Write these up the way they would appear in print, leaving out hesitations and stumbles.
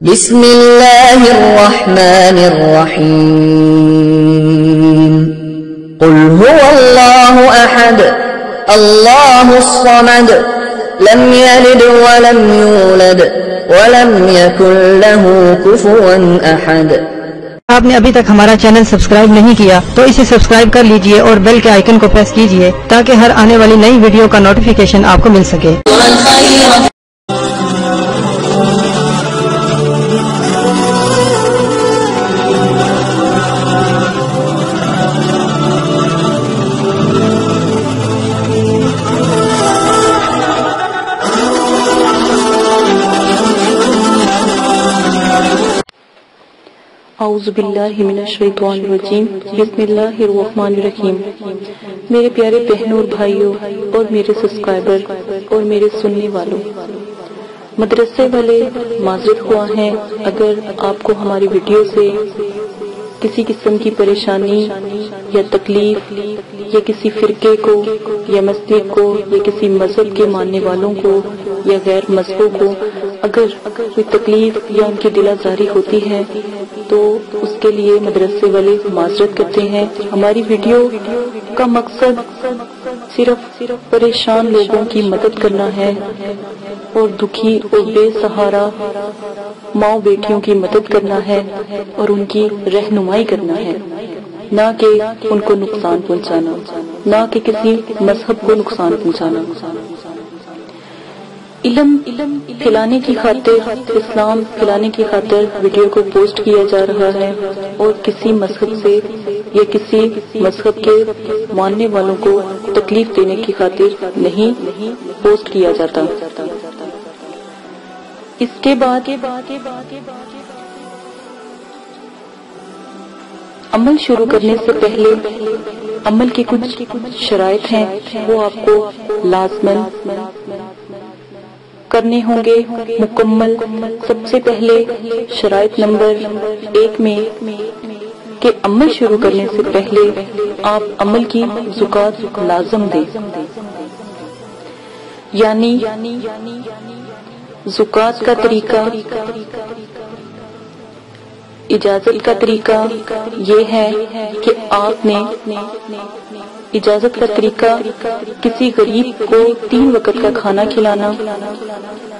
بسم اللہ الرحمن الرحیم قل هو اللہ احد اللہ الصمد لم یلد ولم یولد ولم یکن له کفوا احد۔ آپ نے ابھی تک ہمارا چینل سبسکرائب نہیں کیا تو اسے سبسکرائب کر لیجئے اور بیل کے آئیکن کو پریس کیجئے تاکہ ہر آنے والی نئی ویڈیو کا نوٹیفیکیشن آپ کو مل سکے۔ اعوذ باللہ من الشیطان الرجیم بسم اللہ الرحمن الرحیم۔ میرے پیارے بہنوں اور بھائیوں اور میرے سبسکرائبر اور میرے سننے والوں، مدرسے والے معذرت خواہ ہیں اگر آپ کو ہماری ویڈیو سے کسی قسم کی پریشانی یا تکلیف یا کسی فرقے کو یا مسجد کو یا کسی مذہب کے ماننے والوں کو یا غیر مذہبوں کو اگر کوئی تکلیف یا ان کی دل آزاری ہوتی ہے تو اس کے لیے مدرسے والے معذرت کرتے ہیں۔ ہماری ویڈیو کا مقصد صرف پریشان لوگوں کی مدد کرنا ہے اور دکھی اور بے سہارا ماں بیٹیوں کی مدد کرنا ہے اور ان کی رہنمائی کرنا ہے، نہ کہ ان کو نقصان پہنچانا، نہ کہ کسی مذہب کو نقصان پہنچانا۔ علم پھیلانے کی خاطر، اسلام پھیلانے کی خاطر ویڈیو کو پوسٹ کیا جا رہا ہے اور کسی مذہب سے یا کسی مذہب کے ماننے والوں کو تکلیف دینے کی خاطر نہیں پوسٹ کیا جاتا۔ اس کے بعد عمل شروع کرنے سے پہلے عمل کی کچھ شرائط ہیں، وہ آپ کو لازماً کرنے ہوں گے مکمل۔ سب سے پہلے شرائط نمبر 1 میں کہ عمل شروع کرنے سے پہلے آپ عمل کی زکوٰۃ لازم دیں، یعنی زکوٰۃ کا طریقہ، اجازت کا طریقہ یہ ہے کہ آپ نے اجازت کا طریقہ کسی غریب کو 3 وقت کا کھانا کھلانا،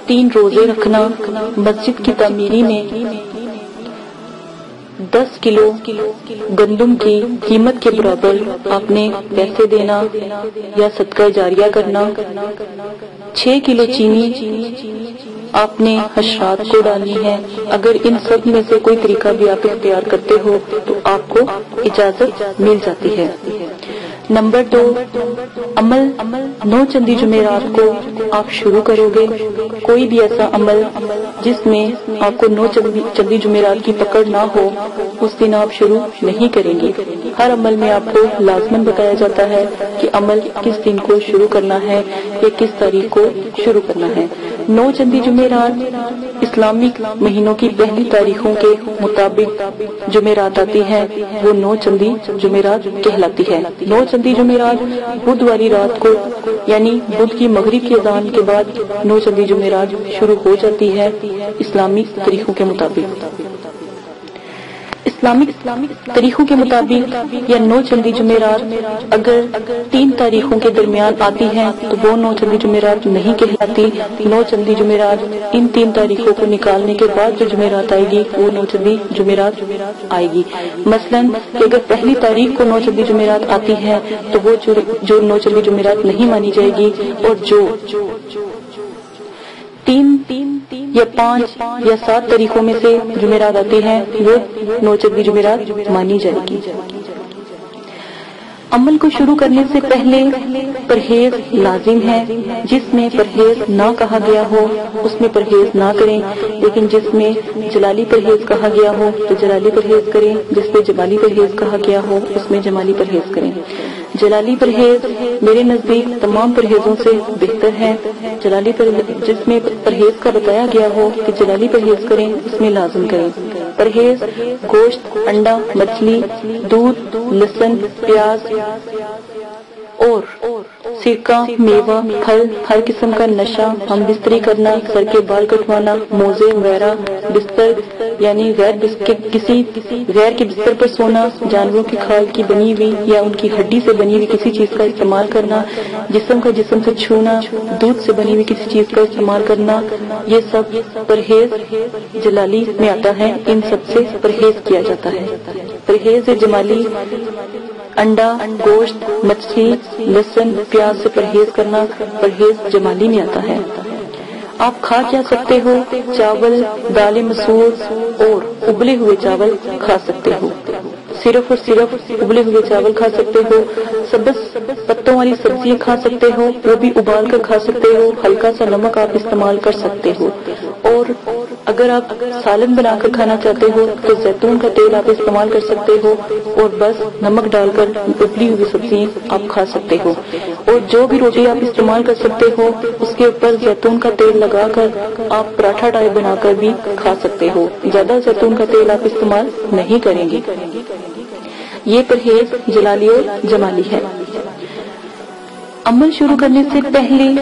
3 روزے رکھنا، مسجد کی تعمیری میں 10 کلو گندم کی قیمت کے برابر آپ نے پیسے دینا یا صدقہ جاریہ کرنا، 6 کلو چینی آپ نے حشرات کو ڈالنی ہے۔ اگر ان سب میں سے کوئی طریقہ بھی آپ اختیار کرتے ہو تو آپ کو اجازت مل جاتی ہے۔ نمبر 2، عمل 9 چندی جمعرات کو آپ شروع کرو گے۔ کوئی بھی ایسا عمل جس میں آپ کو 9 چندی جمعرات کی پکڑ نہ ہو اس دن آپ شروع نہیں کریں گے۔ ہر عمل میں آپ کو لازماً بتایا جاتا ہے کہ عمل کس دن کو شروع کرنا ہے یا کس تاریخ کو شروع کرنا ہے۔ 9 چندی جمعرات اسلامک مہینوں کی پہلی تاریخوں کے مطابق جمعرات آتی ہے، وہ 9 چندی جمعرات کہلاتی ہے۔ 9 چندی جمعرات بدھ والی رات کو یعنی بدھ کی مغرب کی اذان کے بعد 9 چندی جمعرات شروع ہو جاتی ہے اسلامی طریقوں کے مطابق۔ اسلامک طریقوں کے مطابق یا 9 چندی جمعرات اگر 3 تاریخوں کے درمیان آتی ہیں تو وہ 9 چندی جمعرات نہیں کہلاتی۔ 9 چندی جمعرات ان 3 تاریخوں کو نکالنے کے بعد جو جمعرات آئے گی وہ 9 چندی جمعرات آئے گی۔ مثلاً کہ اگر پہلی تاریخ کو 9 چندی جمعرات آتی ہے تو وہ جو 9 چندی جمعرات نہیں مانی جائے گی، اور جو 3 یا 5 یا 7 تاریخوں میں سے جمعرات آتی ہیں وہ 9 چندی جمعرات مانی جائے گی۔ عمل کو شروع کرنے سے پہلے پرہیز لازم ہے۔ جس میں پرہیز نہ کہا گیا ہو اس میں پرہیز نہ کریں، لیکن جس میں جلالی پرہیز کہا گیا ہو تو جلالی پرہیز کریں، جس میں جمالی پرہیز کہا گیا ہو اس میں جمالی پرہیز کریں۔ جلالی پرہیز میرے نزدیک تمام پرہیزوں سے بہتر ہے۔ جلالی جس میں پرہیز کا بتایا گیا ہو کہ جلالی پرہیز کریں اس میں لازم کریں۔ پرہیز گوشت، انڈا، مچھلی، دودھ، لہسن، پیاز اور सिरका, मेवा, फल, हर किस्म का नशा, हम बिस्तरी करना, सर के बाल कटवाना, मोजे वगैरह, बिस्तर यानी किसी गैर के बिस्तर पर सोना, जानवरों की खाल की बनी हुई या उनकी हड्डी से बनी हुई किसी चीज का इस्तेमाल करना, जिस्म से छूना, दूध से बनी हुई किसी चीज का इस्तेमाल करना, ये सब परहेज जलाली में आता है। इन सब से परहेज किया जाता है। परहेज जमाली अंडा, गोश्त, मछली, लहसुन, प्याज से परहेज करना परहेज जमाली में आता है। आप खा क्या सकते हो? चावल, दालें मसूर और उबले हुए चावल खा सकते हो। सिर्फ और सिर्फ उबले हुए चावल खा सकते हो। सब्ज पत्तों वाली सब्जियां खा सकते हो, वो भी उबाल कर खा सकते हो। हल्का सा नमक आप इस्तेमाल कर सकते हो। और अगर आप सालन बनाकर खाना चाहते हो तो जैतून का तेल आप इस्तेमाल कर सकते हो और बस नमक डालकर उबली हुई सब्जियां आप खा सकते हो। और जो भी रोटी आप इस्तेमाल कर सकते हो उसके ऊपर जैतून का तेल लगाकर आप पराठा टाइप बनाकर भी खा सकते हो। ज्यादा जैतून का तेल आप इस्तेमाल नहीं करेंगे। ये परहेज जलाली और जमाली है। अमल शुरू करने से पहले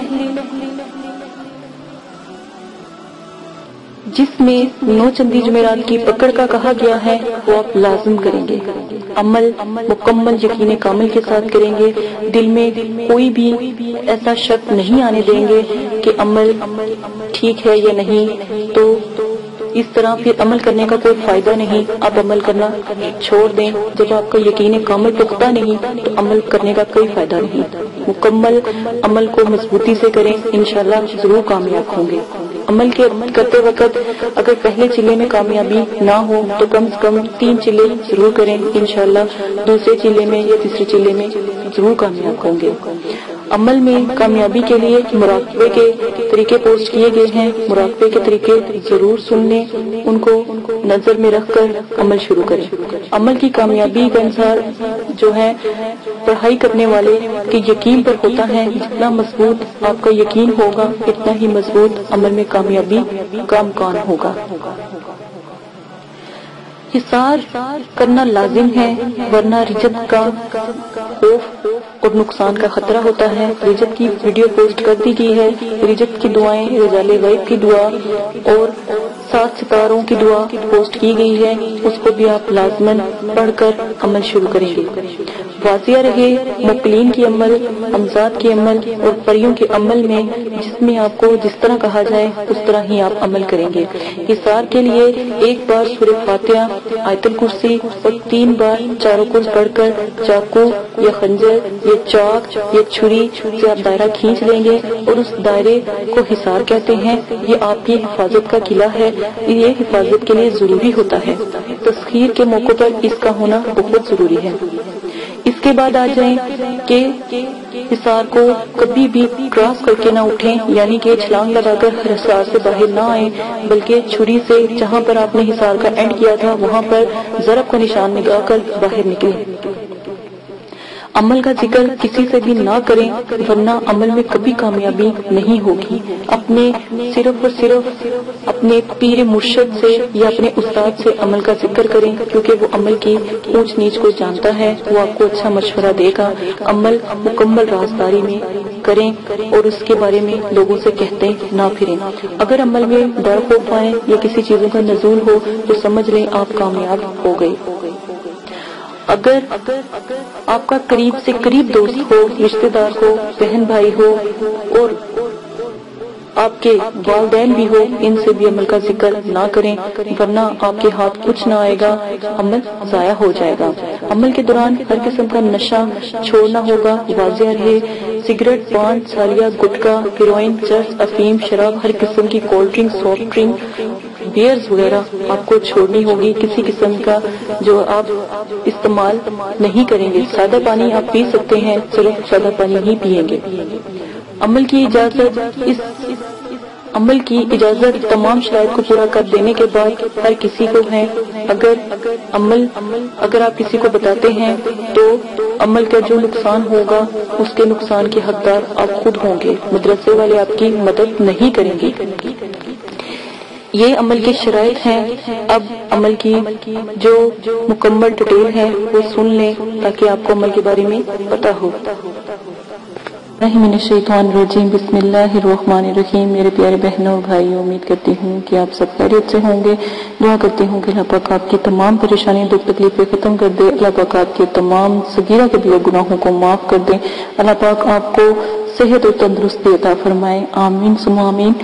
जिसमें 9 चंदी जुमेरात की पकड़ का कहा गया है वो आप लाजिम करेंगे। अमल मुकम्मल यकीन कामिल के साथ करेंगे। दिल में कोई भी ऐसा शक नहीं आने देंगे कि अमल ठीक है या नहीं, तो इस तरह फिर अमल करने का कोई फायदा नहीं। आप अमल करना छोड़ दें। जब आपका यकीन कामिल पुख्ता नहीं तो अमल करने का कोई फायदा नहीं। मुकम्मल अमल को मजबूती से करें, इंशाल्लाह जरूर कामयाब होंगे। अमल करते वक्त अगर पहले चिल्ले में कामयाबी ना हो तो कम से कम 3 चिल्ले जरूर करें, इंशाल्लाह दूसरे चिल्ले में या तीसरे चिल्ले में जरूर कामयाब होंगे। अमल में कामयाबी के लिए मुराकबे के तरीके पोस्ट किए गए हैं। मुराकबे के तरीके जरूर सुन लें, उनको नजर में रखकर अमल शुरू करें। अमल की कामयाबी का अनुसार जो है पढ़ाई करने वाले के यकीन पर होता है। जितना मजबूत आपका यकीन होगा इतना ही मजबूत अमल में कामयाबी का इम्कान होगा। हिसार करना लाजिम है, वरना रिजत का खौफ और नुकसान का खतरा होता है। रिजत की वीडियो पोस्ट कर दी गई है। रिजत की दुआएं, रजाले गैब की दुआ और 7 सितारों की दुआ पोस्ट की गई है, उसको भी आप लाजमन पढ़कर अमल शुरू करेंगे। वाजिया रहे मुकलीन की अमल, अमजाद की अमल और परियों के अमल में, जिसमें आपको जिस तरह कहा जाए उस तरह ही आप अमल करेंगे। हिसार के लिए 1 बार सूरह फातिहा, आयतुल कुर्सी और 3 बार चारों कुर्स पढ़कर चाकू या खंजर या चाक या छुरी से आप दायरा खींच लेंगे और उस दायरे को हिसार कहते हैं। ये आपकी हिफाजत का किला है। ये हिफाजत के लिए जरूरी होता है। तस्खीर के मौके पर इसका होना बहुत जरूरी है। इसके बाद आ जाएं कि हिसार को कभी भी क्रॉस करके ना उठें, यानी कि छलांग लगाकर हिसार से बाहर ना आए, बल्कि छुरी से जहां पर आपने हिसार का एंड किया था वहां पर ज़रब का निशान लगाकर बाहर निकलें। अमल का जिक्र किसी से भी ना करें, वरना अमल में कभी कामयाबी नहीं होगी। अपने सिर्फ और सिर्फ अपने पीर मुर्शिद से या अपने उस्ताद से अमल का जिक्र करें, क्योंकि वो अमल की ऊंच नीच को जानता है। वो आपको अच्छा मशवरा देगा। अमल मुकम्मल राजदारी में करें और उसके बारे में लोगों से कहते ना फिरें। अगर अमल में डर खौफ आए या किसी चीजों का नजूल हो तो समझ लें आप कामयाब हो गए। अगर आपका करीब से करीब दोस्त हो, रिश्तेदार हो, बहन भाई हो और आपके वालिदैन भी हो, इनसे भी अमल का जिक्र ना करें, वरना आपके हाथ कुछ ना आएगा, अमल जाया हो जाएगा। अमल के दौरान हर किस्म का नशा छोड़ना होगा। वाजिया रहे सिगरेट, पान, सालिया, गुटखा, हेरोइन, चर्स, अफीम, शराब, हर किस्म की cold drink, soft drink, beers वगैरह आपको छोड़नी होगी। किसी किस्म का जो आप इस्तेमाल नहीं करेंगे। सादा पानी आप पी सकते हैं, सिर्फ सादा पानी ही पिएंगे। अमल की इजाजत तमाम शराइत को पूरा कर देने के बाद हर किसी को है। अगर आप किसी को बताते हैं तो अमल का जो नुकसान होगा उसके नुकसान के हकदार आप खुद होंगे। मदरसे वाले आपकी मदद नहीं करेंगे। ये अमल की शराइत हैं। अब अमल की जो मुकम्मल डिटेल है वो सुन लें ताकि आपको अमल के बारे में पता हो। मिनश्शैतानिर्रजीम बिस्मिल्लाहिर्रहमानिर्रहीम। मेरे प्यारे बहनों और भाइयों, उम्मीद करती हूँ कि आप सब खैरियत से होंगे। दुआ करती हूँ कि अल्लाह पाक आपकी तमाम परेशानी दुख तकलीफें खत्म कर दे। अल्लाह पाक आपके तमाम सगीरा कबीरा गुनाहों को माफ कर दे। अल्लाह पाक आपको सेहत और तंदुरुस्ती अता फरमाए। आमीन सुम्मा आमीन।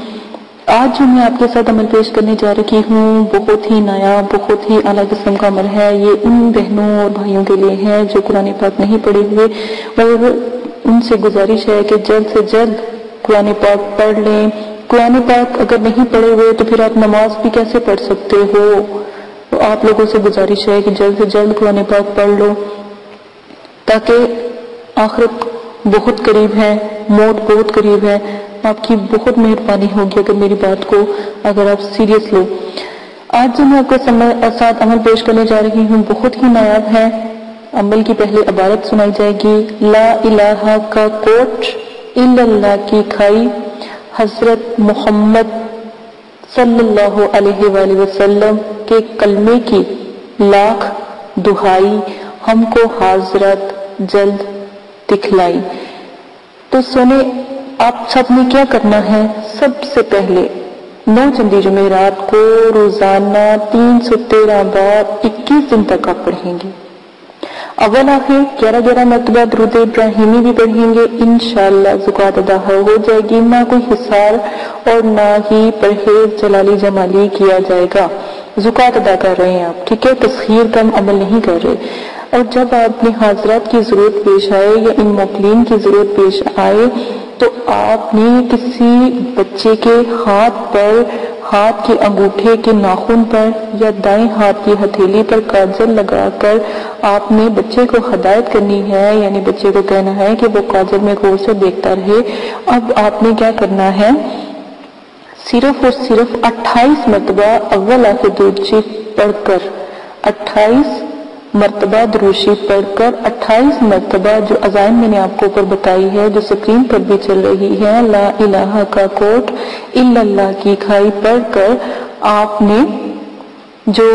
आज जो मैं आपके साथ अमल पेश करने जा रही हूँ बहुत ही नया, बहुत ही आला किस्म का अमल है। ये उन बहनों और भाइयों के लिए है जो कुरान पाक नहीं पढ़े हुए, और उनसे गुजारिश है कि जल्द से जल्द कुरान पाक पढ़ लें। कुरान पाक अगर नहीं पढ़े हुए तो फिर आप नमाज भी कैसे पढ़ सकते हो। तो आप लोगों से गुजारिश है कि जल्द से जल्द कुरान पाक पढ़ लो, ताकि आखिरत बहुत करीब है, मौत बहुत करीब है। आपकी बहुत मेहरबानी होगी अगर मेरी बात को अगर आप सीरियस लो। आज जो मैं आपके साथ अमल पेश करने जा रही हूँ बहुत ही नायाब है। अमल की पहले इबारत सुनाई जाएगी। ला इलाहा का कोट, इल्लल्लाह की खाई, हजरत मोहम्मद सल्लल्लाहु अलैहि वसल्लम के कलमे की लाख दुहाई, हमको हाजरत जल्द दिखलाई। तो सुने, आप सब ने क्या करना है। सबसे पहले 9 चंदी जुमेरात को रोजाना 313 बार 21 दिन तक आप पढ़ेंगे। अव्वल आखिर 11-11 मरतबा दुरूद इब्राहिमी भी पढ़ेंगे। इंशाअल्लाह ज़कात अदा हो जाएगी। ना कोई हिसार और ना ही परहेज जलाली जमाली किया जाएगा। ज़कात अदा कर रहे हैं आप, ठीक है, तस्खीर का अमल नहीं कर रहे। और जब आपने हाजरात की जरूरत पेश आए या इन मोकलीन की जरूरत पेश आए तो आपने किसी बच्चे के हाथ पर, हाथ के अंगूठे के नाखून पर या दाएं हाथ की हथेली पर काजल लगाकर आपने बच्चे को हदायत करनी है, यानी बच्चे को कहना है कि वो काजल में गौर से देखता रहे। अब आपने क्या करना है, सिर्फ और सिर्फ 28 मरतबा अव्वल आखिर दुरूद शरीफ पढ़कर, 28 मरतबा दुरूद शरीफ पढ़कर, 28 मरतबा जो अज़ान मैंने आपको ऊपर बताई है, जो स्क्रीन पर भी चल रही है, ला इलाहा का कोट, इल्लल्लाह की खाई पढ़कर आपने जो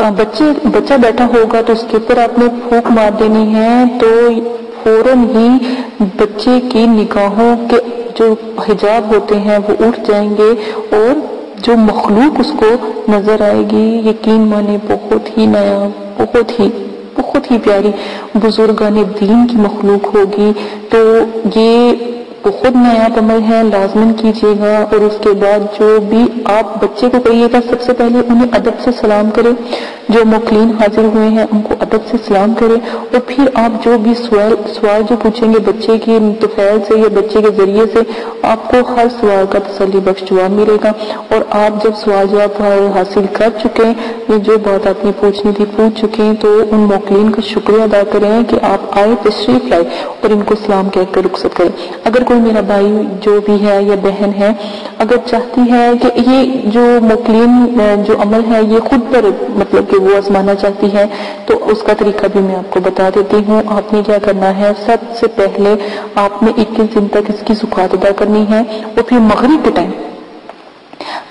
बच्चा बैठा होगा तो उसके ऊपर आपने फूंक मार देनी है। तो फौरन ही बच्चे की निगाहों के जो हिजाब होते हैं वो उठ जाएंगे और जो मखलूक उसको नजर आएगी, यकीन माने बहुत ही नया, बहुत ही प्यारी बुजुर्गाने दीन की मखलूक होगी। तो ये बहुत नया अमल है, लाजमन कीजिएगा। और उसके बाद जो भी आप बच्चे को कहिएगा, सबसे पहले उन्हें अदब से सलाम करें। जो मुकलीन हाजिर हुए हैं उनको अदब से सलाम करें, और फिर आप जो भी सवाल जो पूछेंगे बच्चे की तुफैल से या बच्चे के जरिए से, आपको हर सवाल का तसल्ली बख्श जवाब मिलेगा। और आप जब सवाल जवाब हासिल कर चुके हैं, जो बात आपने पूछनी थी पूछ चुके हैं, तो उन मुकलीन का शुक्रिया अदा करें कि आप आए, तशरीफ लाए और इनको सलाम कहकर रुखसत करें। अगर कोई मेरा भाई जो भी है या बहन है अगर चाहती है कि ये जो मुकलीन जो अमल है ये खुद पर मतलब कि वो आजमाना चाहती है, तो उसका तरीका भी मैं आपको बता देती हूँ। आपने क्या करना है, सबसे पहले आपने 21 दिन तक इसकी ज़कात अदा करनी है। और फिर मगरिब के टाइम,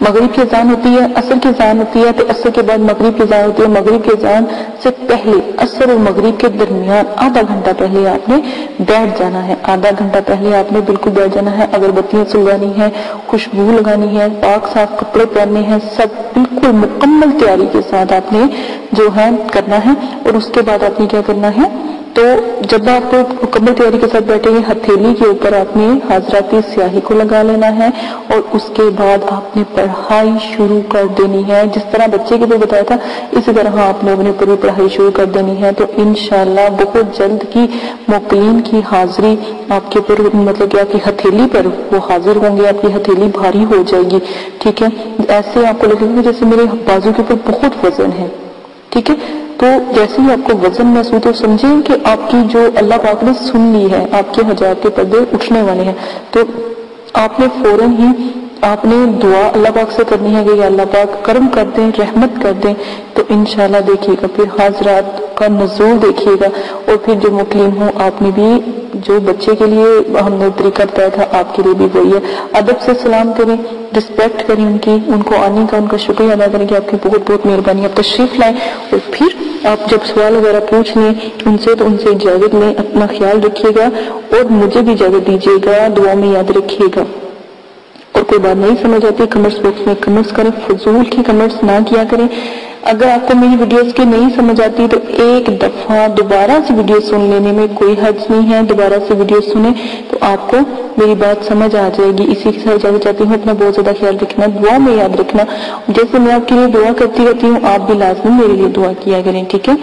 मगरिब की अज़ान होती है, असर की अज़ान होती है, तो असर के बाद मगरिब की अज़ान होती है। मगरिब की अज़ान से पहले, असर और मगरिब के दरमियान आधा घंटा पहले आपने बैठ जाना है। आधा घंटा पहले आपने बिल्कुल बैठ जाना है। अगरबत्तियां सुलगानी है, खुशबू लगानी है, पाक साफ कपड़े पहनने हैं, सब बिल्कुल मुकम्मल तैयारी के साथ आपने जो है करना है। और उसके बाद आपने क्या करना है, तो जब आप मुकम्मल तैयारी के साथ बैठेंगे, हथेली के ऊपर आपने हाजराती स्याही को लगा लेना है और उसके बाद आपने पढ़ाई शुरू कर देनी है। जिस तरह बच्चे के लिए बताया था इसी तरह आपने अपने ऊपर भी पढ़ाई शुरू कर देनी है। तो इंशाल्लाह बहुत जल्द की मुकलीन की हाजिरी आपके ऊपर, मतलब कि आपकी हथेली पर वो हाजिर होंगे, आपकी हथेली भारी हो जाएगी, ठीक है। ऐसे आपको लगेगा जैसे मेरे बाजू के ऊपर बहुत वजन है, ठीक है। तो जैसे ही आपको वजन महसूस हो, समझें कि आपकी जो अल्लाह पाक ने सुन ली है, आपके हिजाब के पर्दे उठने वाले हैं। तो आपने फौरन ही आपने दुआ अल्लाह पाक से करनी है कि अल्लाह पाक करम कर दें, रहमत कर दें। तो इंशाल्लाह देखिएगा फिर हाजरात کا نزول دیکھیے گا. اور پھر جو مقیم ہوں آپ نے بھی جو بچے کے لیے ہم نے طریقہ بتایا تھا آپ کے لیے بھی وہی ہے. ادب سے سلام کریں, رسپیکٹ کریں ان کی, ان کو آنے کا ان کا شکریہ ادا کریں کہ آپ کی بہت بہت مہربانی, آپ تشریف لائیں. اور پھر آپ جب سوال وغیرہ پوچھ لیں ان سے تو ان سے اجازت لیں. اپنا خیال رکھیے گا اور مجھے بھی اجازت دیجیے گا, دعا میں یاد رکھیے گا. اور کوئی بات نہیں سمجھ آتی کمنٹس باکس میں کمنٹس کریں, فضول کی کمنٹس نہ کیا کریں. اگر آپ کو میری ویڈیوز کی نہیں سمجھ آتی تو ایک دفعہ دوبارہ سے ویڈیو سن لینے میں کوئی حرج نہیں ہے. دوبارہ سے ویڈیو سنیں تو آپ کو میری بات سمجھ آ جائے گی. اسی کے ساتھ اجازت چاہتی ہوں, اپنا بہت زیادہ خیال رکھنا, دعا میں یاد رکھنا. جیسے میں آپ کے لیے دعا کرتی رہتی ہوں آپ بھی لازمی میرے لیے دعا کیا کریں, ٹھیک ہے.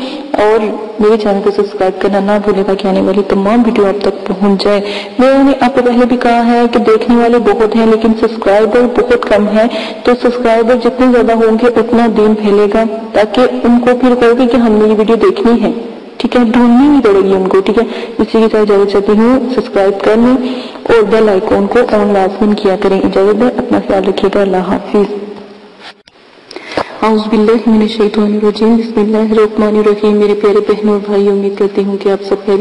اور میرے چینل کو سبسکرائب کرنا نہ بھولے گا کہ آنے والی تمام ویڈیو آپ تک پہنچ جائے. میں نے آپ کو پہلے بھی کہا ہے کہ دیکھنے والے بہت ہیں لیکن سبسکرائبر بہت کم ہیں. تو سبسکرائبر جتنے زیادہ ہوں گے اتنا دین پھیلے گا, تاکہ ان کو پھر کہو گے کہ ہم نے یہ ویڈیو دیکھنی ہے, ٹھیک ہے, ڈھونڈنی نہیں پڑے گی ان کو, ٹھیک ہے. اسی کے ساتھ اجازت چاہتی ہوں سبسکرائب کر لیں اور بیل آئیکن کو آن لازمن کیا کریں. اجازت دیں, اپنا خیال رکھیے گا. اللہ حافظ. اعوذ باللہ من الشیطان الرجیم, بسم اللہ الرحمن الرحیم. میرے پیارے بہنوں اور بھائی, امید کرتی ہوں کہ آپ سب